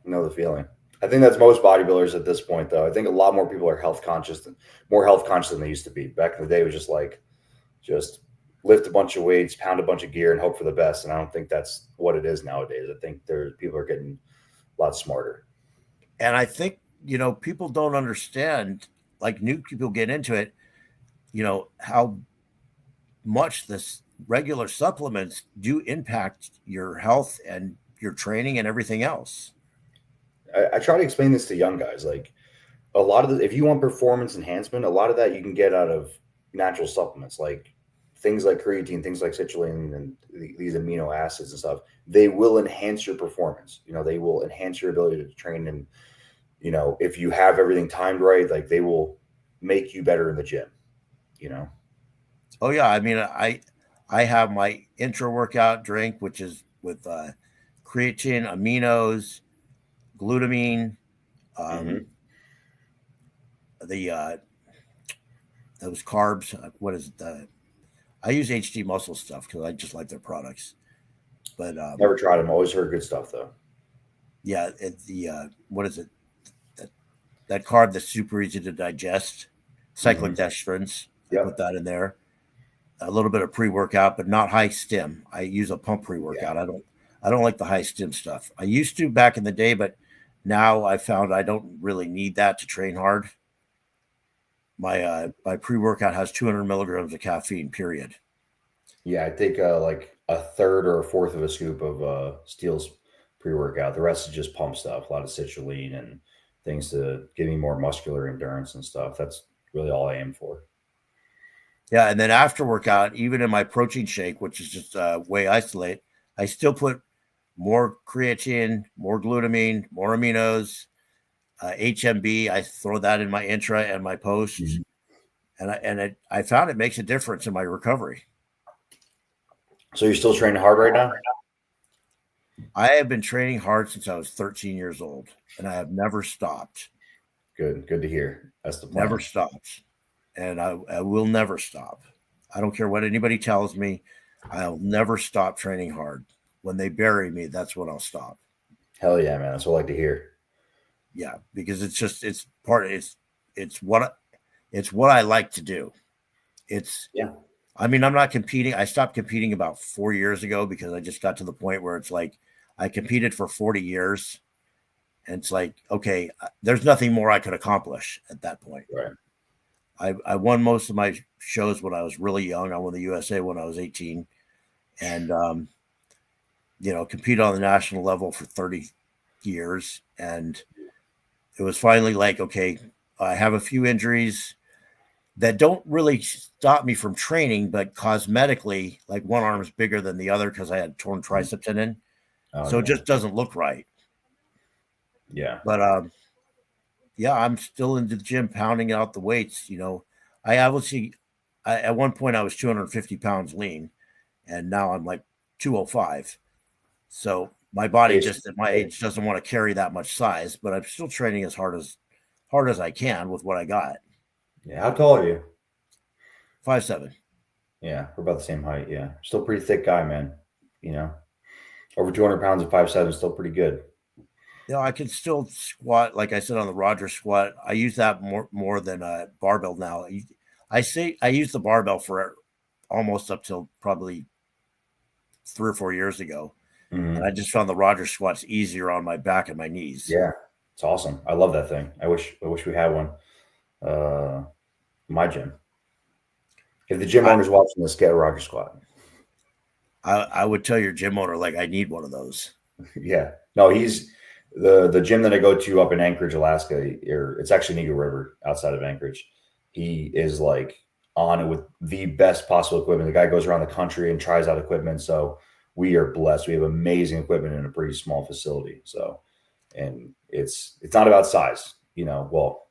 I know the feeling. I think that's most bodybuilders at this point, though. I think a lot more people are more health conscious than they used to be. Back in the day, it was just like, just lift a bunch of weights, pound a bunch of gear, and hope for the best. And I don't think that's what it is nowadays. I think people are getting a lot smarter. And I think, people don't understand, like new people get into it, how much this regular supplements do impact your health and your training and everything else. I try to explain this to young guys. Like, a lot of if you want performance enhancement, a lot of that you can get out of natural supplements, like things like creatine, things like citrulline, and these amino acids and stuff. They will enhance your performance. They will enhance your ability to train. And, if you have everything timed right, like, they will make you better in the gym, Oh yeah. I mean, I have my intra workout drink, which is with creatine, aminos, glutamine, those carbs. What is it? I use HD Muscle stuff because I just like their products. But never tried them. Always heard good stuff though. Yeah, what is it? That carb that's super easy to digest, cyclodextrins. I put that in there. A little bit of pre-workout, but not high stim. I use a pump pre-workout. Yeah. I don't like the high stim stuff. I used to back in the day, but now I found I don't really need that to train hard. My pre-workout has 200 milligrams of caffeine, period. Yeah, I take like a third or a fourth of a scoop of Steel's pre-workout. The rest is just pump stuff, a lot of citrulline and things to give me more muscular endurance and stuff. That's really all I aim for. Yeah, and then after workout, even in my protein shake, which is just whey isolate, I still put more creatine, more glutamine, more aminos, HMB. I throw that in my intra and my post, and I found it makes a difference in my recovery. So you're still training hard right now? I have been training hard since I was 13 years old, and I have never stopped. Good to hear. That's the plan. Never stopped. And I will never stop. I don't care what anybody tells me. I'll never stop training hard. When they bury me, that's when I'll stop. Hell yeah, man. That's what I like to hear. Yeah, because it's what I like to do. I mean, I'm not competing. I stopped competing about 4 years ago because I just got to the point where it's like I competed for 40 years. And it's like, okay, there's nothing more I could accomplish at that point. Right. I won most of my shows when I was really young. I won the USA when I was 18, and competed on the national level for 30 years. And it was finally like, okay, I have a few injuries that don't really stop me from training, but cosmetically, like one arm's bigger than the other because I had torn tricep tendon, so it just doesn't look right. Yeah, but yeah, I'm still into the gym, pounding out the weights. At one point I was 250 pounds lean, and now I'm like 205. So my body just at my age doesn't want to carry that much size, but I'm still training as hard as I can with what I got. Yeah. How tall are you? 5'7". Yeah, we're about the same height. Yeah, still pretty thick guy, man. Over 200 pounds at 5'7", still pretty good. I can still squat, like I said, on the Roger squat. I use that more than a barbell now. I used the barbell for almost up till probably 3 or 4 years ago. And I just found the Roger squats easier on my back and my knees. Yeah. It's awesome. I love that thing. I wish we had one. My gym. If the gym owner's watching this, get a rocket squat. I would tell your gym owner, like, I need one of those. Yeah. No, he's the gym that I go to up in Anchorage, Alaska, or it's actually Eagle River outside of Anchorage. He is like on it with the best possible equipment. The guy goes around the country and tries out equipment. So we are blessed. We have amazing equipment in a pretty small facility. So, and it's not about size, well,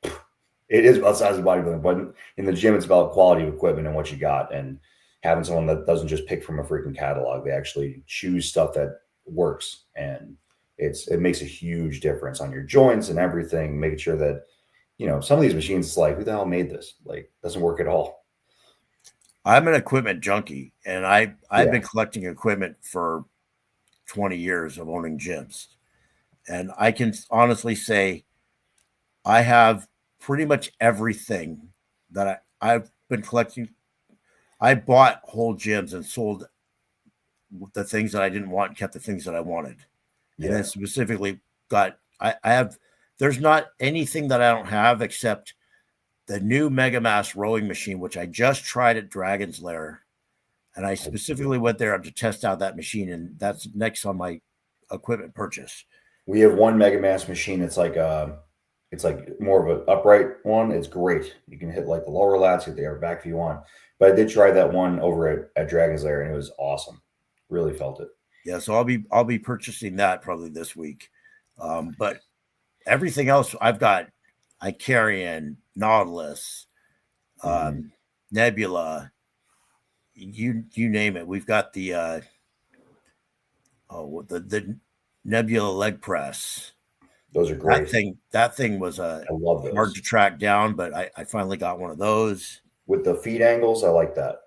it is about size of bodybuilding, but in the gym, it's about quality of equipment and what you got, and having someone that doesn't just pick from a freaking catalog. They actually choose stuff that works, and it makes a huge difference on your joints and everything, making sure that, some of these machines, it's like, who the hell made this? Like, doesn't work at all. I'm an equipment junkie, and I've been collecting equipment for 20 years of owning gyms. And I can honestly say I have pretty much everything that I've been collecting. I bought whole gyms and sold the things that I didn't want and kept the things that I wanted. And then specifically I have, there's not anything that I don't have except the new Mega Mass rowing machine, which I just tried at Dragon's Lair. And I specifically went there to test out that machine, and that's next on my equipment purchase. We have one Mega Mass machine. It's like more of an upright one. It's great. You can hit like the lower lats, hit the upper back if you want. But I did try that one over at Dragon's Lair, and it was awesome. Really felt it. Yeah, so I'll be purchasing that probably this week. But everything else I carry in Nautilus, Nebula, you name it. We've got the Nebula leg press. Those are great. That thing was I love those. Hard to track down, but I finally got one of those. With the feet angles, I like that.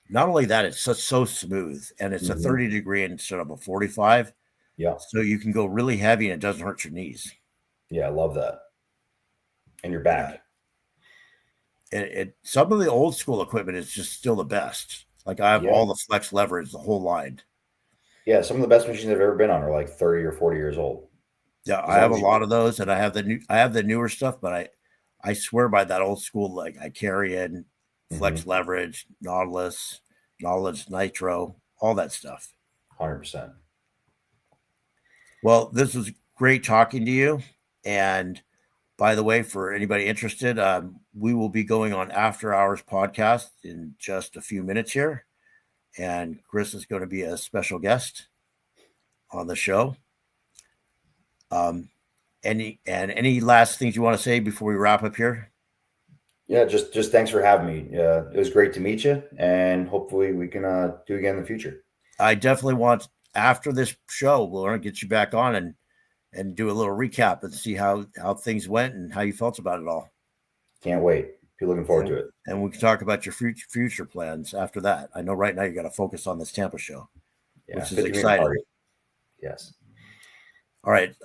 Not only that, it's so smooth, and it's a 30 degree instead of a 45. Yeah. So you can go really heavy and it doesn't hurt your knees. Yeah, I love that. And your back. Yeah. Some of the old school equipment is just still the best. Like I have all the flex levers, the whole line. Yeah, some of the best machines I've ever been on are like 30 or 40 years old. Yeah, I have a lot of those, and I have the newer stuff, but I swear by that old school, like I carry in flex leverage, Nautilus Nitro, all that stuff. 100%. Well, this was great talking to you. And by the way, for anybody interested, we will be going on After Hours podcast in just a few minutes here. And Chris is going to be a special guest on the show. Any last things you want to say before we wrap up here? Yeah, just thanks for having me. It was great to meet you, and hopefully we can do it again in the future. I definitely want, after this show, we'll want to get you back on and do a little recap and see how things went and how you felt about it all. Can't wait. Be looking forward to it. And we can talk about your future plans after that. I know right now you got to focus on this Tampa show, which is exciting. Yes. All right.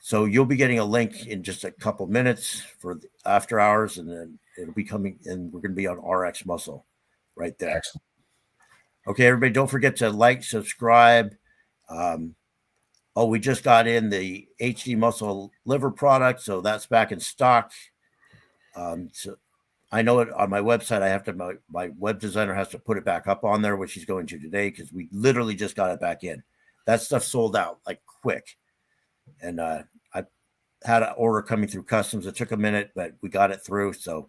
So you'll be getting a link in just a couple minutes for the After Hours, and then it'll be coming, and we're going to be on RX Muscle right there. Excellent. Okay, everybody, don't forget to like, subscribe. We just got in the HD Muscle liver product, so that's back in stock. So I know it on my website. I have to, my web designer has to put it back up on there, which he's going to today, because we literally just got it back in. That stuff sold out like quick. And I had an order coming through customs. It took a minute, but we got it through. So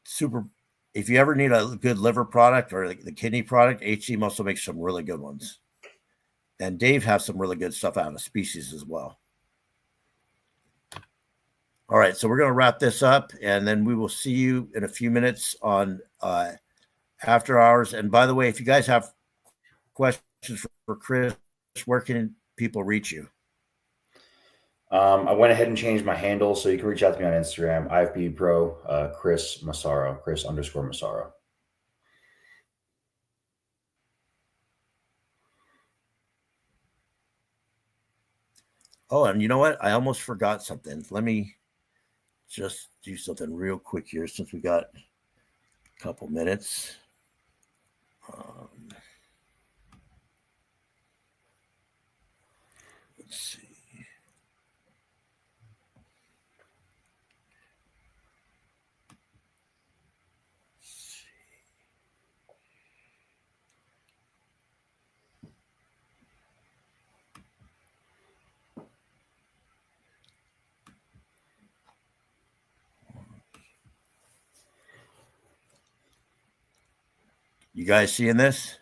super. If you ever need a good liver product or the kidney product, HD Muscle makes some really good ones. And Dave has some really good stuff out of Species as well. All right, so we're going to wrap this up, and then we will see you in a few minutes on After Hours. And by the way, if you guys have questions for Chris, where can people reach you? I went ahead and changed my handle, so you can reach out to me on Instagram, IFBB Pro Chris Massaro, Chris_Massaro. Oh, and you know what? I almost forgot something. Let me just do something real quick here since we got a couple minutes. Let's see. You guys seeing this?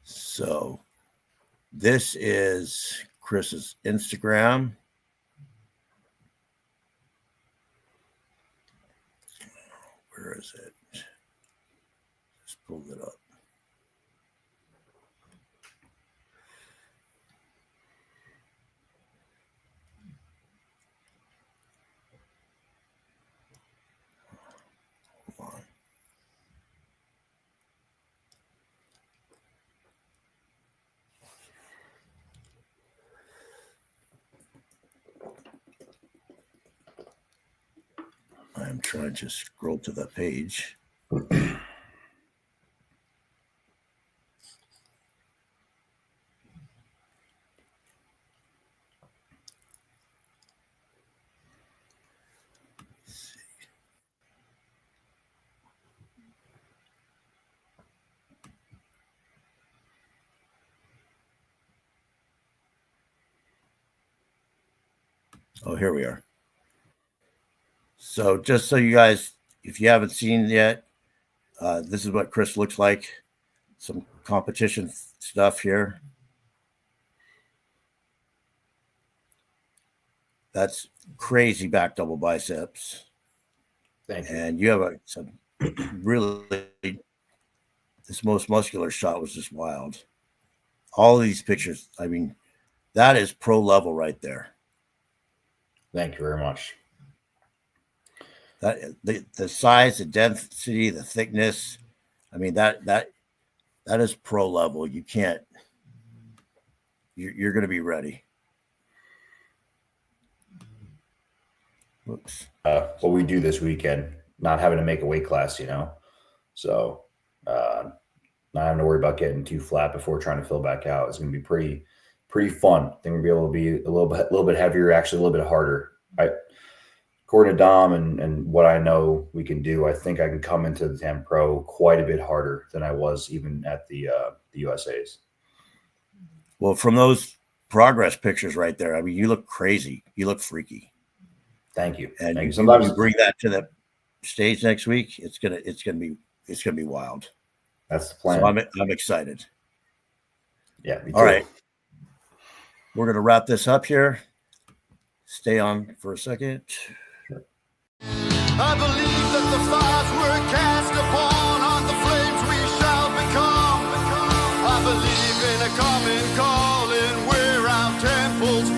So this is Chris's Instagram. Where is it? Just pulled it up. Hold on. I'm trying to scroll to the page. Oh, here we are. So just so you guys, if you haven't seen it yet, this is what Chris looks like. Some competition stuff here. That's crazy back double biceps. Thank you. And you have some really, this most muscular shot was just wild. All of these pictures, I mean, that is pro level right there. Thank you very much. That the size, the density, the thickness, I mean, that is pro level. You can't, you're going to be ready. Whoops. What we do this weekend, not having to make a weight class, you know, so not having to worry about getting too flat before trying to fill back out. It's going to be pretty fun. I think we'll be able to be a little bit heavier, actually a little bit harder. According to Dom and what I know we can do, I think I can come into the 10 Pro quite a bit harder than I was even at the USA's. Well, from those progress pictures right there, I mean, you look crazy. You look freaky. Thank you. And Thank you. Sometimes you bring that to the stage next week. It's gonna be wild. That's the plan. So I'm excited. Yeah. Me too. All right, we're gonna wrap this up here. Stay on for a second. I believe that the fires were cast upon, on the flames we shall become. I believe in a common calling where our temples